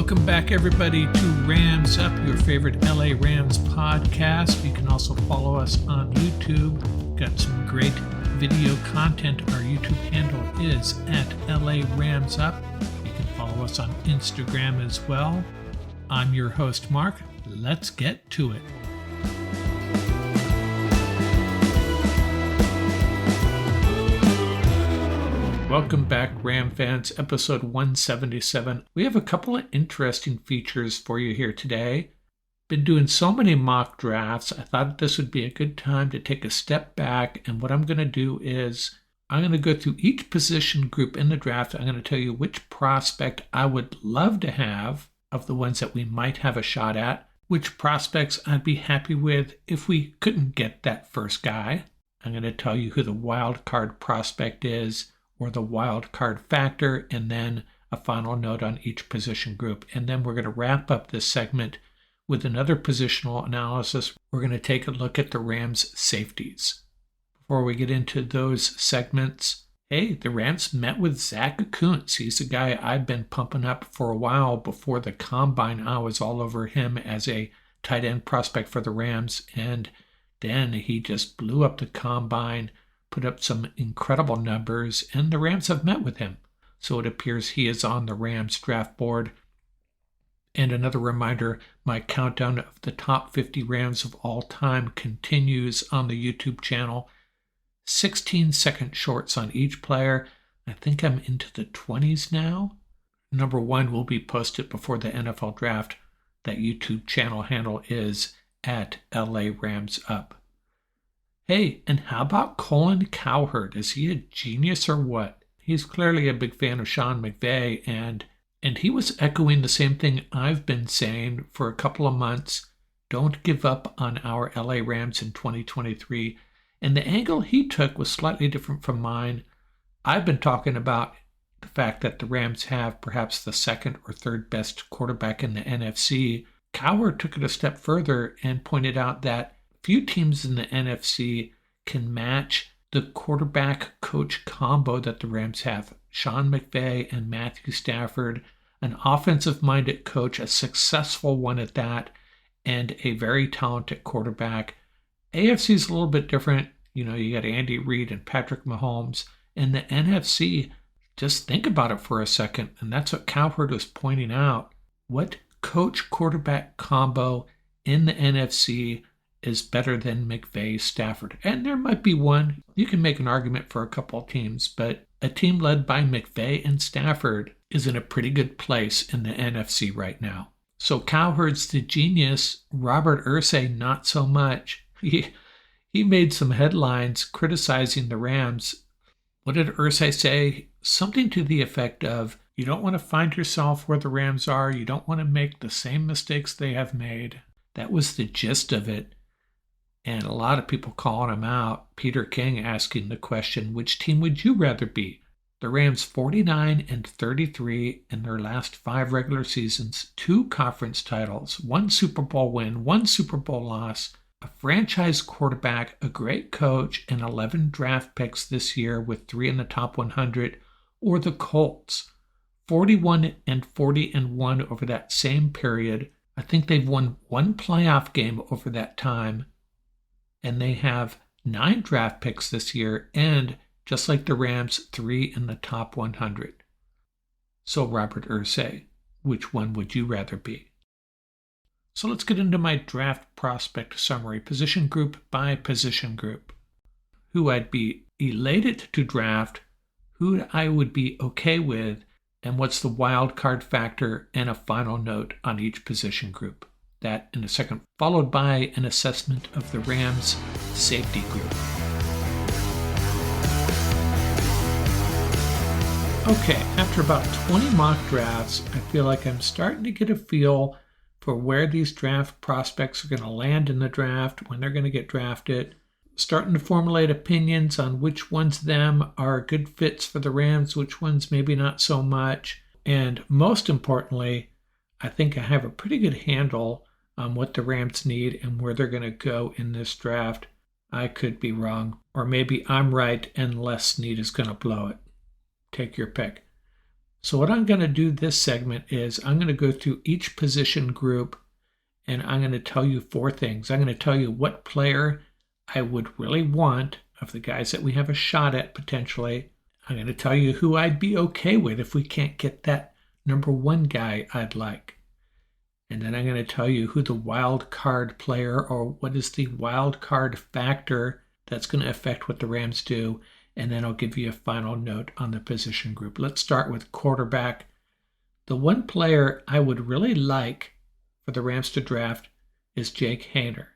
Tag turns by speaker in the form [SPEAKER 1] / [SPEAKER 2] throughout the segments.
[SPEAKER 1] Welcome back, everybody, to Rams Up, your favorite LA Rams podcast. You can also follow us on YouTube. Got some great video content. Our YouTube handle is at LA Rams Up. You can follow us on Instagram as well. I'm your host, Mark. Let's get to it. Welcome back, Ram fans, episode 177. We have a couple of interesting features for you here today. Been doing so many mock drafts, I thought this would be a good time to take a step back, and what I'm going to do is I'm going to go through each position group in the draft. I'm going to tell you which prospect I would love to have of the ones that we might have a shot at, which prospects I'd be happy with if we couldn't get that first guy. I'm going to tell you who the wild card prospect is, or the wild card factor, and then a final note on each position group. And then we're going to wrap up this segment with another positional analysis. We're going to take a look at the Rams' safeties. Before we get into those segments, hey, the Rams met with Zach Kuntz. He's a guy I've been pumping up for a while. Before the combine, I was all over him as a tight end prospect for the Rams, and then he just blew up the combine, put up some incredible numbers, and the Rams have met with him. So it appears he is on the Rams draft board. And another reminder, my countdown of the top 50 Rams of all time continues on the YouTube channel. 16-second shorts on each player. I think I'm into the 20s now. Number 1 will be posted before the NFL draft. That YouTube channel handle is at LA Rams Up. Hey, and how about Colin Cowherd? Is he a genius or what? He's clearly a big fan of Sean McVay, and he was echoing the same thing I've been saying for a couple of months. Don't give up on our LA Rams in 2023. And the angle he took was slightly different from mine. I've been talking about the fact that the Rams have perhaps the second or third best quarterback in the NFC. Cowherd took it a step further and pointed out that few teams in the NFC can match the quarterback-coach combo that the Rams have. Sean McVay and Matthew Stafford, an offensive-minded coach, a successful one at that, and a very talented quarterback. AFC is a little bit different. You know, you got Andy Reid and Patrick Mahomes. In the NFC, just think about it for a second, and that's what Cowherd was pointing out. What coach-quarterback combo in the NFC is better than McVay-Stafford? And there might be one. You can make an argument for a couple of teams, but a team led by McVay and Stafford is in a pretty good place in the NFC right now. So Cowherd's the genius. Robert Irsay, not so much. He made some headlines criticizing the Rams. What did Irsay say? Something to the effect of, you don't want to find yourself where the Rams are. You don't want to make the same mistakes they have made. That was the gist of it. And a lot of people calling him out. Peter King asking the question, which team would you rather be? The Rams 49-33 in their last 5 regular seasons, 2 conference titles, 1 Super Bowl win, 1 Super Bowl loss, a franchise quarterback, a great coach, and 11 draft picks this year with 3 in the top 100, or the Colts, 41-40-1 over that same period. I think they've won 1 playoff game over that time. And they have 9 draft picks this year, and just like the Rams, 3 in the top 100. So Robert Irsay, which one would you rather be? So let's get into my draft prospect summary, position group by position group. Who I'd be elated to draft, who I would be okay with, and what's the wild card factor, and a final note on each position group. That in a second, followed by an assessment of the Rams' safety group. Okay, after about 20 mock drafts, I feel like I'm starting to get a feel for where these draft prospects are going to land in the draft, when they're going to get drafted. Starting to formulate opinions on which ones of them are good fits for the Rams, which ones maybe not so much. And most importantly, I think I have a pretty good handle on what the Rams need and where they're going to go in this draft. I could be wrong, or maybe I'm right and Les Snead is going to blow it. Take your pick. So what I'm going to do this segment is I'm going to go through each position group and I'm going to tell you four things. I'm going to tell you what player I would really want of the guys that we have a shot at potentially. I'm going to tell you who I'd be okay with if we can't get that number one guy I'd like. And then I'm going to tell you who the wild card player or what is the wild card factor that's going to affect what the Rams do. And then I'll give you a final note on the position group. Let's start with quarterback. The one player I would really like for the Rams to draft is Jake Haener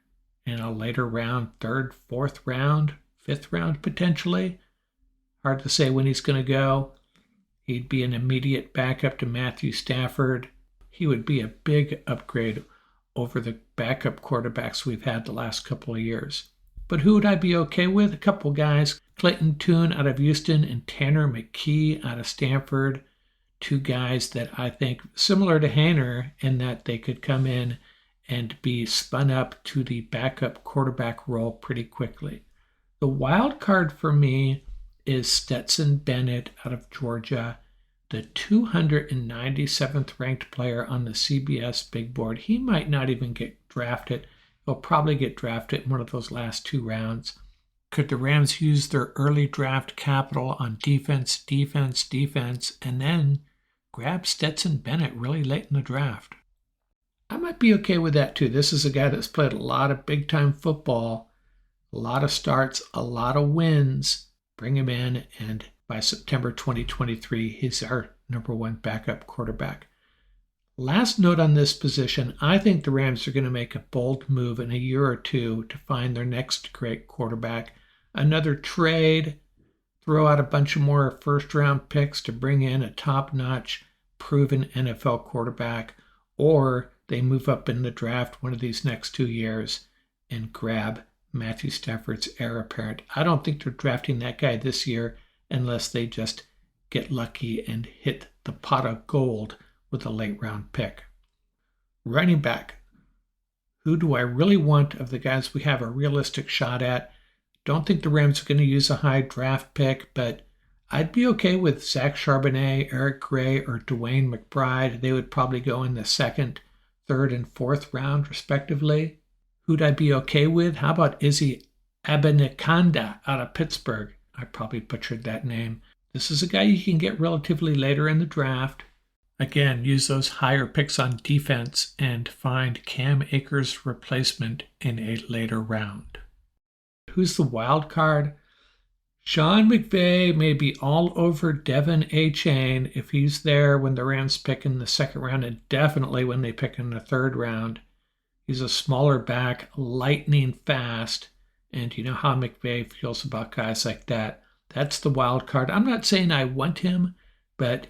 [SPEAKER 1] in a later round, third, fourth round, fifth round potentially. Hard to say when he's going to go. He'd be an immediate backup to Matthew Stafford. He would be a big upgrade over the backup quarterbacks we've had the last couple of years. But who would I be okay with? A couple guys, Clayton Tune out of Houston and Tanner McKee out of Stanford. Two guys that I think similar to Haener in that they could come in and be spun up to the backup quarterback role pretty quickly. The wild card for me is Stetson Bennett out of Georgia, the 297th ranked player on the CBS big board. He might not even get drafted. He'll probably get drafted in one of those last two rounds. Could the Rams use their early draft capital on defense, and then grab Stetson Bennett really late in the draft? I might be okay with that too. This is a guy that's played a lot of big-time football, a lot of starts, a lot of wins. Bring him in, and by September 2023, he's our number one backup quarterback. Last note on this position, I think the Rams are going to make a bold move in a year or two to find their next great quarterback. Another trade, throw out a bunch of more first-round picks to bring in a top-notch, proven NFL quarterback, or they move up in the draft one of these next 2 years and grab Matthew Stafford's heir apparent. I don't think they're drafting that guy this year unless they just get lucky and hit the pot of gold with a late round pick. Running back. Who do I really want of the guys we have a realistic shot at? Don't think the Rams are going to use a high draft pick, but I'd be okay with Zach Charbonnet, Eric Gray, or Dwayne McBride. They would probably go in the second, third, and fourth round, respectively. Who'd I be okay with? How about Izzy Abanikanda out of Pittsburgh? I probably butchered that name. This is a guy you can get relatively later in the draft. Again, use those higher picks on defense and find Cam Akers' replacement in a later round. Who's the wild card? Sean McVay may be all over Devin Achane if he's there when the Rams pick in the second round, and definitely when they pick in the third round. He's a smaller back, lightning fast, and you know how McVay feels about guys like that. That's the wild card. I'm not saying I want him, but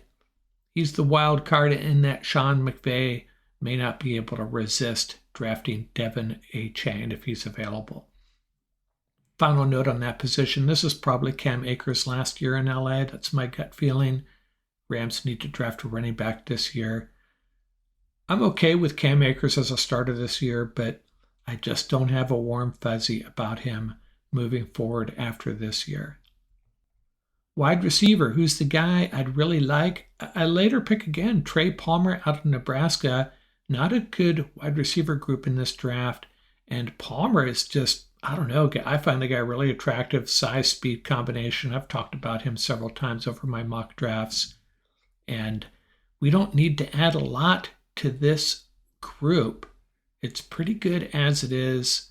[SPEAKER 1] he's the wild card in that Sean McVay may not be able to resist drafting Devin Achane if he's available. Final note on that position, this is probably Cam Akers' last year in LA. That's my gut feeling. Rams need to draft a running back this year. I'm okay with Cam Akers as a starter this year, but I just don't have a warm fuzzy about him moving forward after this year. Wide receiver, who's the guy I'd really like? I later pick again, Trey Palmer out of Nebraska. Not a good wide receiver group in this draft. And Palmer is just, I don't know, I find the guy really attractive, size-speed combination. I've talked about him several times over my mock drafts. And we don't need to add a lot to this group. It's pretty good as it is,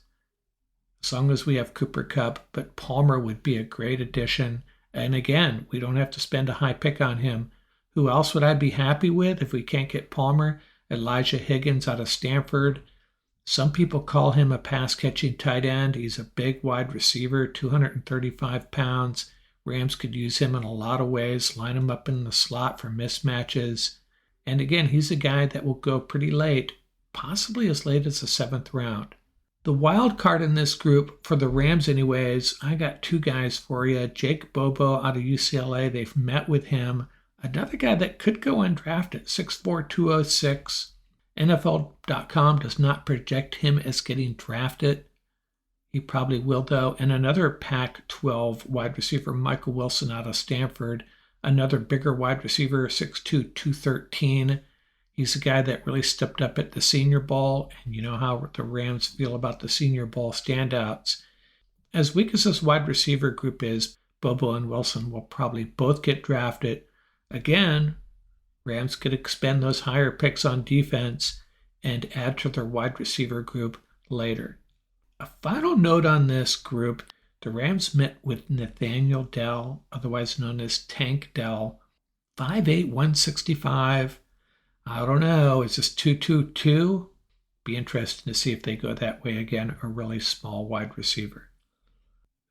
[SPEAKER 1] as long as we have Cooper Kupp, but Palmer would be a great addition. And again, we don't have to spend a high pick on him. Who else would I be happy with if we can't get Palmer? Elijah Higgins out of Stanford. Some people call him a pass-catching tight end. He's a big wide receiver, 235 pounds. Rams could use him in a lot of ways, line him up in the slot for mismatches. And again, he's a guy that will go pretty late, possibly as late as the 7th round. The wild card in this group, for the Rams anyways, I got two guys for you. Jake Bobo out of UCLA. They've met with him. Another guy that could go undrafted, 6'4", 206. NFL.com does not project him as getting drafted. He probably will, though. And another Pac-12 wide receiver, Michael Wilson out of Stanford, another bigger wide receiver, 6'2", 213. He's a guy that really stepped up at the Senior Bowl, and you know how the Rams feel about the Senior Bowl standouts. As weak as this wide receiver group is, Bobo and Wilson will probably both get drafted. Again, Rams could expend those higher picks on defense and add to their wide receiver group later. A final note on this group, the Rams met with Nathaniel Dell, otherwise known as Tank Dell, 5'8", 165. I don't know, is this 222? Be interested to see if they go that way again, a really small wide receiver.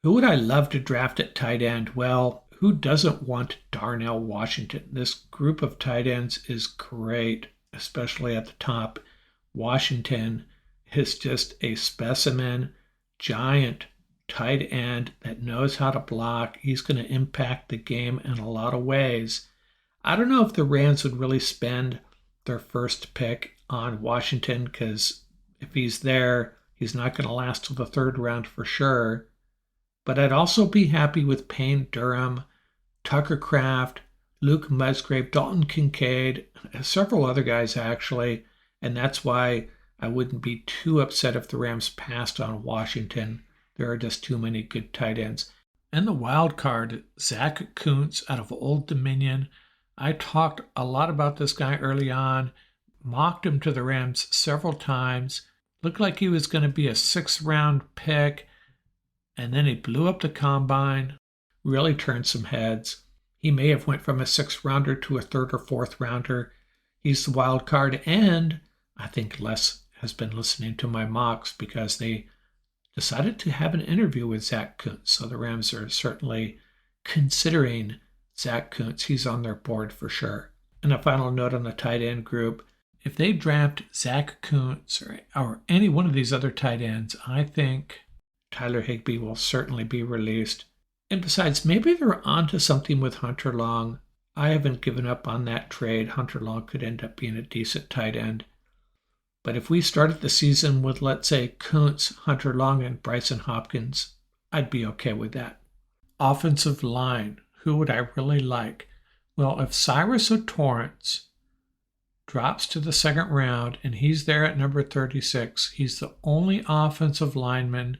[SPEAKER 1] Who would I love to draft at tight end? Well, who doesn't want Darnell Washington? This group of tight ends is great, especially at the top. Washington is just a specimen, giant tight end that knows how to block. He's going to impact the game in a lot of ways. I don't know if the Rams would really spend their first pick on Washington, because if he's there, he's not going to last till the third round for sure. But I'd also be happy with Payne Durham, Tucker Kraft, Luke Musgrave, Dalton Kincaid, several other guys actually, and that's why I wouldn't be too upset if the Rams passed on Washington. There are just too many good tight ends. And the wild card, Zach Kuntz out of Old Dominion. I talked a lot about this guy early on, mocked him to the Rams several times, looked like he was going to be a 6th-round pick, and then he blew up the combine, really turned some heads. He may have went from a 6th-rounder to a 3rd or 4th-rounder. He's the wild card, and I think Les has been listening to my mocks because they decided to have an interview with Zach Kuntz. So the Rams are certainly considering Zach Kuntz. He's on their board for sure. And a final note on the tight end group, if they draft Zach Kuntz or any one of these other tight ends, I think Tyler Higbee will certainly be released. And besides, maybe they're onto something with Hunter Long. I haven't given up on that trade. Hunter Long could end up being a decent tight end. But if we started the season with, let's say, Kuntz, Hunter Long, and Bryson Hopkins, I'd be okay with that. Offensive line, who would I really like? Well, if Cyrus O'Torrence drops to the 2nd round and he's there at number 36, he's the only offensive lineman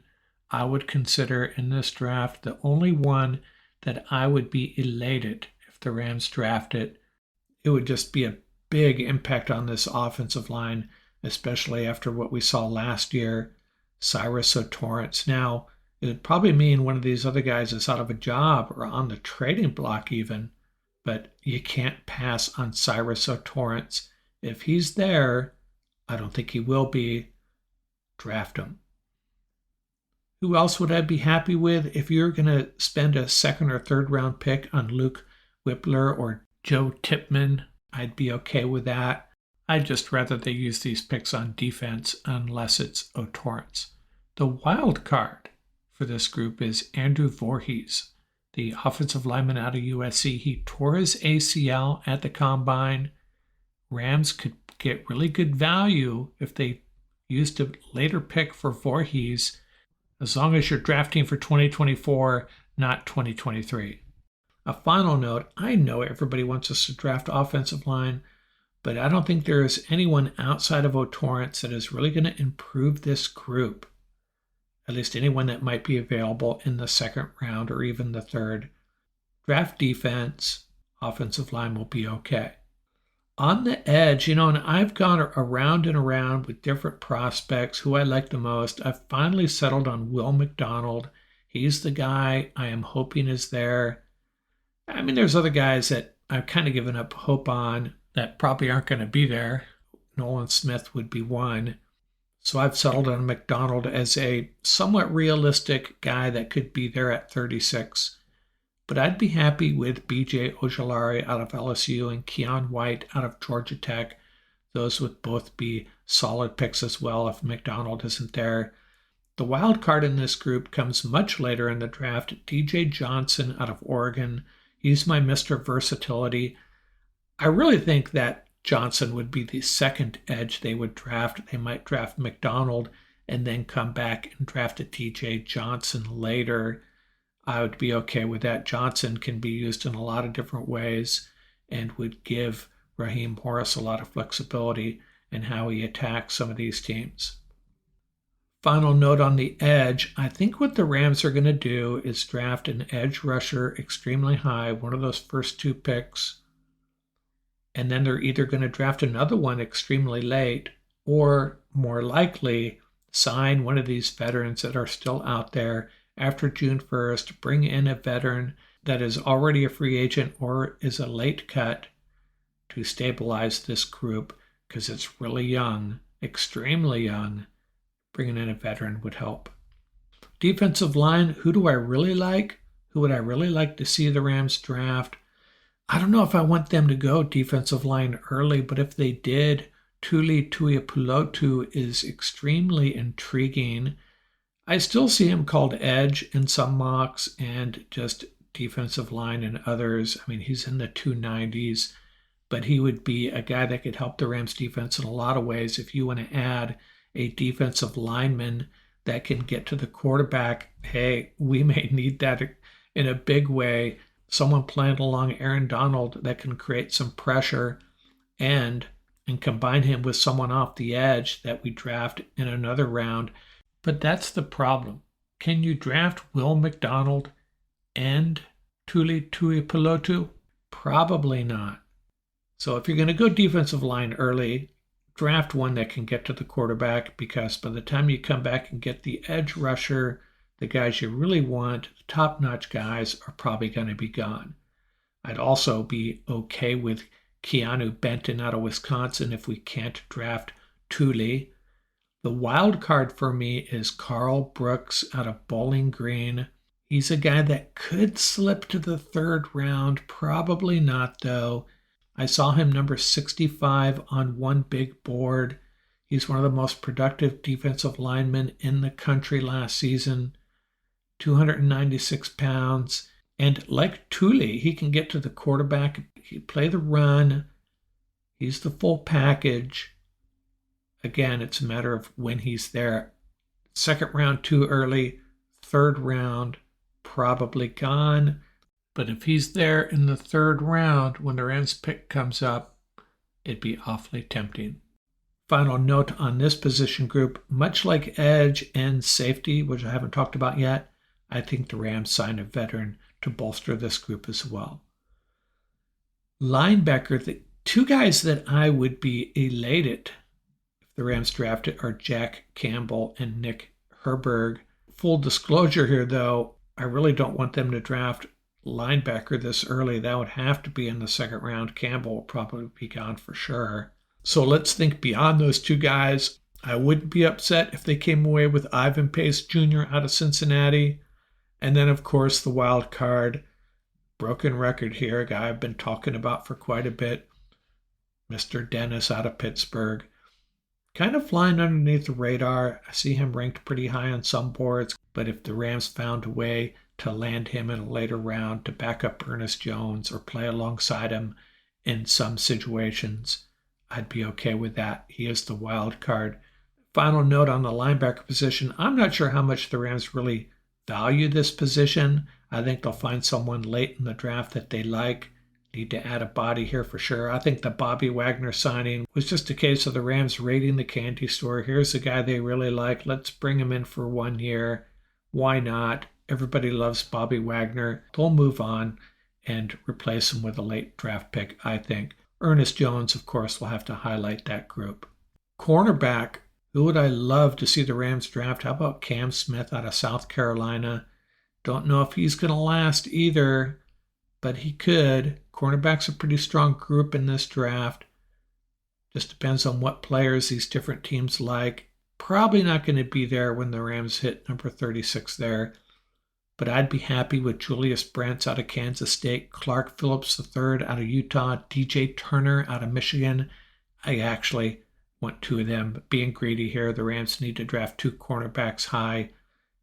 [SPEAKER 1] I would consider in this draft, the only one that I would be elated if the Rams drafted. It would just be a big impact on this offensive line, especially after what we saw last year, Cyrus O'Torrence. Now, it would probably mean one of these other guys is out of a job or on the trading block even, but you can't pass on Cyrus O'Torrence. If he's there, I don't think he will be, draft him. Who else would I be happy with? If you're going to spend a 2nd or 3rd round pick on Luke Whippler or Joe Tipman, I'd be okay with that. I'd just rather they use these picks on defense unless it's O'Torrence. The wild card for this group is Andrew Voorhees, the offensive lineman out of USC. He tore his ACL at the combine. Rams could get really good value if they used a later pick for Voorhees, as long as you're drafting for 2024, not 2023. A final note, I know everybody wants us to draft offensive line, but I don't think there is anyone outside of O'Torrence that is really going to improve this group. At least anyone that might be available in the 2nd round or even the 3rd. Draft defense, offensive line will be okay. On the edge, and I've gone around and around with different prospects who I like the most. I've finally settled on Will McDonald. He's the guy I am hoping is there. I mean, there's other guys that I've kind of given up hope on that probably aren't going to be there. Nolan Smith would be one. So I've settled on McDonald as a somewhat realistic guy that could be there at 36. But I'd be happy with B.J. Ojulari out of LSU and Keon White out of Georgia Tech. Those would both be solid picks as well if McDonald isn't there. The wild card in this group comes much later in the draft. DJ Johnson out of Oregon. He's my Mr. Versatility. I really think that Johnson would be the 2nd edge they would draft. They might draft McDonald and then come back and draft a TJ Johnson later. I would be okay with that. Johnson can be used in a lot of different ways and would give Raheem Morris a lot of flexibility in how he attacks some of these teams. Final note on the edge, I think what the Rams are going to do is draft an edge rusher extremely high, one of those first 2 picks, and then they're either going to draft another one extremely late or more likely sign one of these veterans that are still out there after June 1st, bring in a veteran that is already a free agent or is a late cut to stabilize this group because it's really young, extremely young. Bringing in a veteran would help. Defensive line, who do I really like? Who would I really like to see the Rams draft? I don't know if I want them to go defensive line early, but if they did, Tuli Tuipulotu is extremely intriguing. I still see him called edge in some mocks and just defensive line in others. I mean, he's in the 290s, but he would be a guy that could help the Rams defense in a lot of ways. If you want to add a defensive lineman that can get to the quarterback, hey, we may need that in a big way. Someone playing along Aaron Donald that can create some pressure and combine him with someone off the edge that we draft in another round. But that's the problem. Can you draft Will McDonald and Tuli Tuipulotu? Probably not. So if you're going to go defensive line early, draft one that can get to the quarterback, because by the time you come back and get the edge rusher, the guys you really want, the top-notch guys, are probably going to be gone. I'd also be okay with Keanu Benton out of Wisconsin if we can't draft Tuli. The wild card for me is Carl Brooks out of Bowling Green. He's a guy that could slip to the 3rd round, probably not though. I saw him number 65 on one big board. He's one of the most productive defensive linemen in the country last season, 296 pounds. And like Tuli, he can get to the quarterback, he play the run. He's the full package. Again, it's a matter of when he's there. 2nd round too early, 3rd round probably gone. But if he's there in the 3rd round when the Rams pick comes up, it'd be awfully tempting. Final note on this position group, much like edge and safety, which I haven't talked about yet, I think the Rams sign a veteran to bolster this group as well. Linebacker, the 2 guys that I would be elated if the Rams drafted are Jack Campbell and Nick Herberg. Full disclosure here, though, I really don't want them to draft linebacker this early. That would have to be in the 2nd round. Campbell will probably be gone for sure. So let's think beyond those 2 guys. I wouldn't be upset if they came away with Ivan Pace Jr. out of Cincinnati. And then, of course, the wild card, broken record here, a guy I've been talking about for quite a bit, Mr. Dennis out of Pittsburgh. Kind of flying underneath the radar. I see him ranked pretty high on some boards, but if the Rams found a way to land him in a later round to back up Ernest Jones or play alongside him in some situations, I'd be okay with that. He is the wild card. Final note on the linebacker position, I'm not sure how much the Rams really value this position. I think they'll find someone late in the draft that they like. Need to add a body here for sure. I think the Bobby Wagner signing was just a case of the Rams raiding the candy store. Here's a guy they really like. Let's bring him in for 1 year. Why not? Everybody loves Bobby Wagner. They'll move on and replace him with a late draft pick, I think. Ernest Jones, of course, will have to highlight that group. Cornerback, who would I love to see the Rams draft? How about Cam Smith out of South Carolina? Don't know if he's going to last either, but he could. Cornerback's a pretty strong group in this draft. Just depends on what players these different teams like. Probably not going to be there when the Rams hit number 36 there. But I'd be happy with Julius Brents out of Kansas State, Clark Phillips III out of Utah, DJ Turner out of Michigan. I actually want 2 of them. But being greedy here, the Rams need to draft 2 cornerbacks high,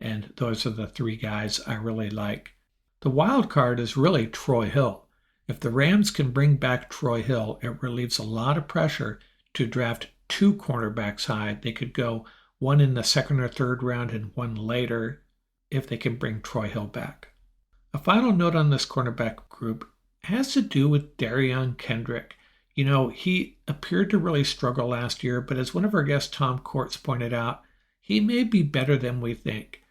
[SPEAKER 1] and those are the 3 guys I really like. The wild card is really Troy Hill. If the Rams can bring back Troy Hill, it relieves a lot of pressure to draft 2 cornerbacks high. They could go one in the 2nd or 3rd round and one later if they can bring Troy Hill back. A final note on this cornerback group has to do with Darion Kendrick. He appeared to really struggle last year, but as one of our guests, Tom Courts, pointed out, he may be better than we think.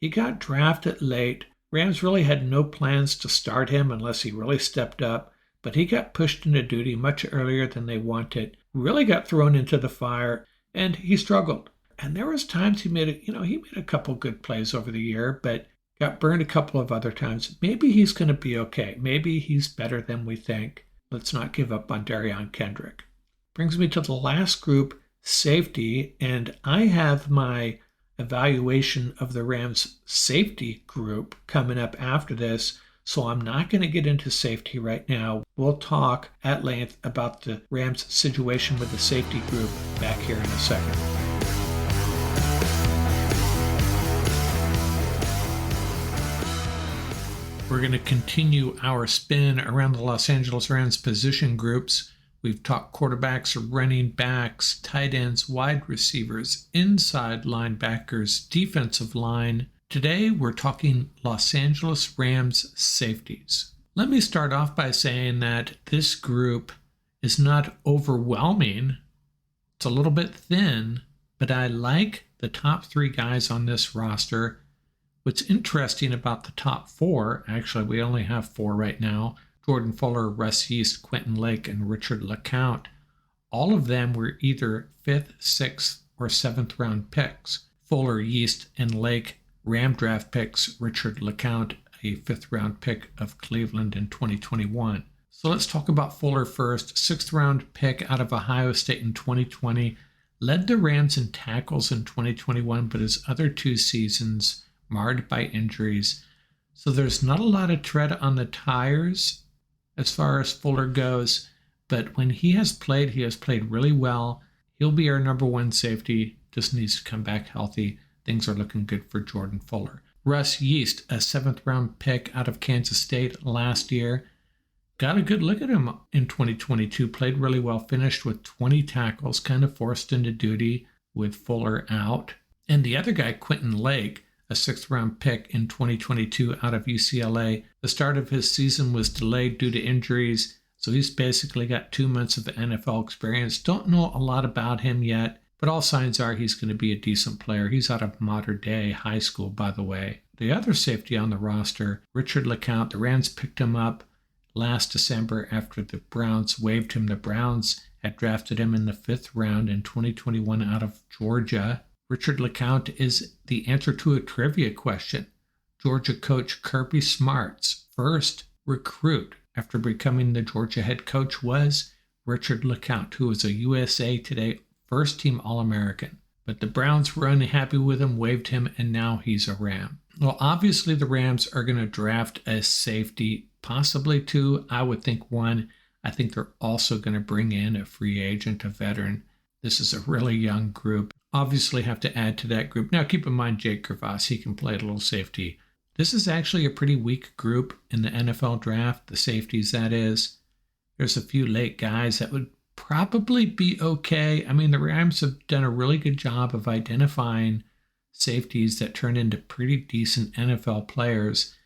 [SPEAKER 1] He got drafted late. Rams really had no plans to start him unless he really stepped up, but he got pushed into duty much earlier than they wanted, really got thrown into the fire, and he struggled. And there was times he made a couple good plays over the year, but got burned a couple of other times. Maybe he's going to be okay. Maybe he's better than we think. Let's not give up on Darion Kendrick. Brings me to the last group, safety, and I have my evaluation of the Rams safety group coming up after this, so I'm not going to get into safety right now. We'll talk at length about the Rams situation with the safety group back here in a second. We're going to continue our spin around the Los Angeles Rams position groups. We've talked quarterbacks, running backs, tight ends, wide receivers, inside linebackers, defensive line. Today, we're talking Los Angeles Rams safeties. Let me start off by saying that this group is not overwhelming. It's a little bit thin, but I like the top three guys on this roster. What's interesting about the top four, actually we only have four right now, Jordan Fuller, Russ Yeast, Quentin Lake, and Richard LeCounte, all of them were either 5th, 6th, or 7th round picks. Fuller, Yeast, and Lake, Ram draft picks. Richard LeCounte, a 5th round pick of Cleveland in 2021. So let's talk about Fuller first. 6th round pick out of Ohio State in 2020. Led the Rams in tackles in 2021, but his other two seasons marred by injuries. So there's not a lot of tread on the tires as far as Fuller goes, but when he has played really well. He'll be our number one safety, just needs to come back healthy. Things are looking good for Jordan Fuller. Russ Yeast, a 7th round pick out of Kansas State last year. Got a good look at him in 2022, played really well, finished with 20 tackles, kind of forced into duty with Fuller out. And the other guy, Quentin Lake, a 6th round pick in 2022 out of UCLA. The start of his season was delayed due to injuries, so he's basically got 2 months of NFL experience. Don't know a lot about him yet, but all signs are he's going to be a decent player. He's out of Mater Dei High School, by the way. The other safety on the roster, Richard LeCounte, the Rams picked him up last December after the Browns waived him. The Browns had drafted him in the 5th round in 2021 out of Georgia. Richard LeCounte is the answer to a trivia question. Georgia coach Kirby Smart's first recruit after becoming the Georgia head coach was Richard LeCounte, who was a USA Today first-team All-American. But the Browns were unhappy with him, waived him, and now he's a Ram. Well, obviously the Rams are going to draft a safety, possibly two. I would think one. I think they're also going to bring in a free agent, a veteran. This is a really young group. Obviously have to add to that group. Now keep in mind Jake Crevasse, he can play a little safety. This is actually a pretty weak group in the NFL draft, the safeties that is. There's a few late guys that would probably be okay. I mean, the Rams have done a really good job of identifying safeties that turn into pretty decent NFL players.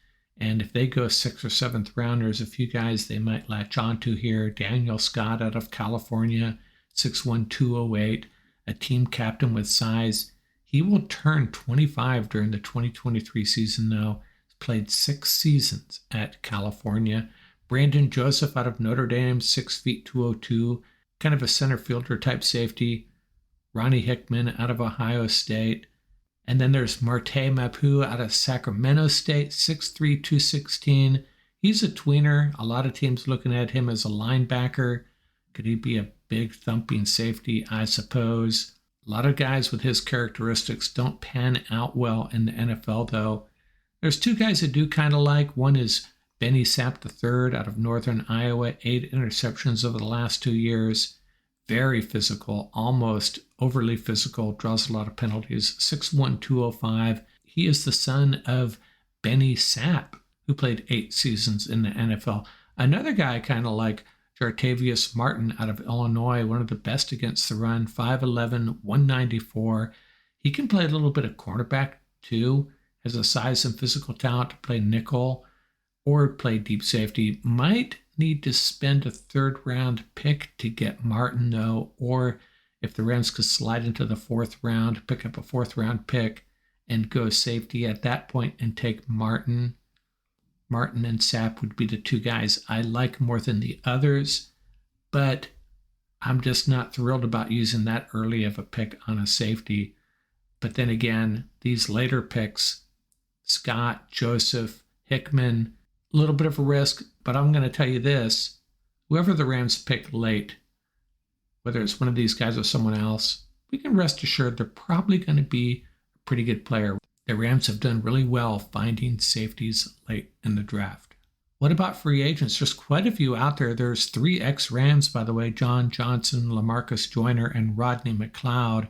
[SPEAKER 1] And if they go 6th or 7th round, there's a few guys they might latch onto here. Daniel Scott out of California, 6'1", 208. A team captain with size. He will turn 25 during the 2023 season, though. He's played 6 seasons at California. Brandon Joseph out of Notre Dame, 6 feet 202, kind of a center fielder type safety. Ronnie Hickman out of Ohio State. And then there's Marte Mapu out of Sacramento State, 6'3", 216. He's a tweener. A lot of teams looking at him as a linebacker. Could he be a big thumping safety? I suppose. A lot of guys with his characteristics don't pan out well in the NFL, though. There's 2 guys I do kind of like. One is Benny Sapp III out of Northern Iowa, 8 interceptions over the last 2 years. Very physical, almost overly physical, draws a lot of penalties, 6'1", 205. He is the son of Benny Sapp, who played 8 seasons in the NFL. Another guy I kind of like, Jartavius Martin out of Illinois, one of the best against the run, 5'11", 194. He can play a little bit of cornerback too, has a size and physical talent to play nickel. or play deep safety. Might need to spend a third-round pick to get Martin, though, or if the Rams could slide into the fourth round, pick up a fourth-round pick and go safety at that point and take Martin. Martin and Sapp would be the two guys I like more than the others, but I'm just not thrilled about using that early of a pick on a safety. But then again, these later picks, Scott, Joseph, Hickman, a little bit of a risk, but I'm going to tell you this. Whoever the Rams pick late, whether it's one of these guys or someone else, we can rest assured they're probably going to be a pretty good player. The Rams have done really well finding safeties late in the draft. What about free agents? There's quite a few out there. There's 3 ex-Rams, by the way, John Johnson, LaMarcus Joyner, and Rodney McLeod.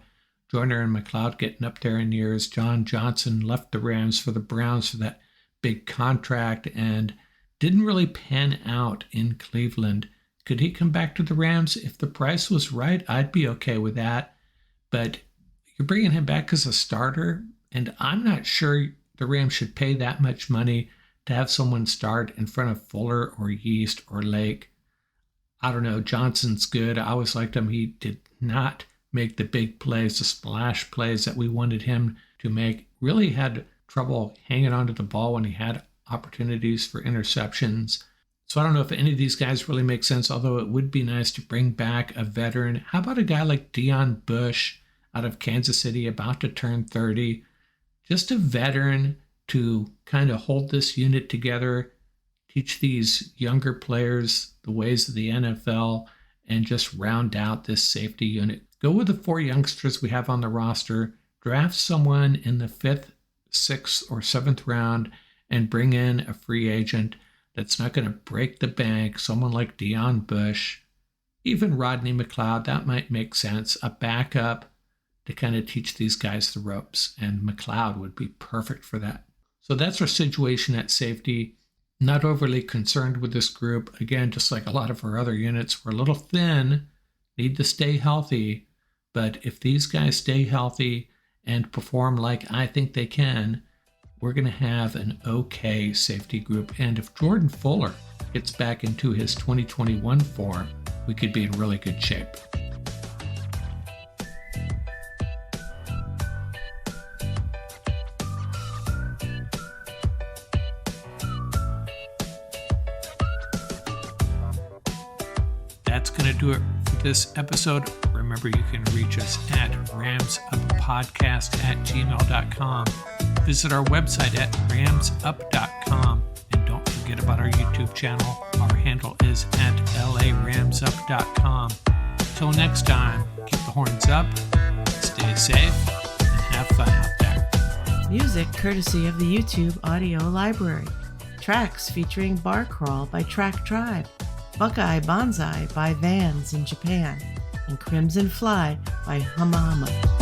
[SPEAKER 1] Joyner and McLeod getting up there in years. John Johnson left the Rams for the Browns for that big contract and didn't really pan out in Cleveland. Could he come back to the Rams? If the price was right, I'd be okay with that. But you're bringing him back as a starter, and I'm not sure the Rams should pay that much money to have someone start in front of Fuller or Yeast or Lake. I don't know. Johnson's good. I always liked him. He did not make the big plays, the splash plays that we wanted him to make. Really had trouble hanging onto the ball when he had opportunities for interceptions. So I don't know if any of these guys really make sense, although it would be nice to bring back a veteran. How about a guy like Deion Bush out of Kansas City, about to turn 30? Just a veteran to kind of hold this unit together, teach these younger players the ways of the NFL, and just round out this safety unit. Go with the 4 youngsters we have on the roster, draft someone in the 5th, 6th, or 7th round, and bring in a free agent that's not going to break the bank, someone like Deion Bush, even Rodney McLeod. That might make sense, a backup to kind of teach these guys the ropes, and McLeod would be perfect for that. So that's our situation at safety. Not overly concerned with this group. Again, just like a lot of our other units, we're a little thin, need to stay healthy, but if these guys stay healthy and perform like I think they can, we're going to have an okay safety group. And if Jordan Fuller gets back into his 2021 form, we could be in really good shape. That's going to do it for this episode. Remember, you can reach us at ramsuppodcast@gmail.com. Visit our website at ramsup.com. And don't forget about our YouTube channel. Our handle is at laramsup.com. Till next time, keep the horns up, stay safe, and have fun out there.
[SPEAKER 2] Music courtesy of the YouTube audio library. Tracks featuring Bar Crawl by Track Tribe, Buckeye Bonzai by Vans in Japan, and Crimson Fly by Huma.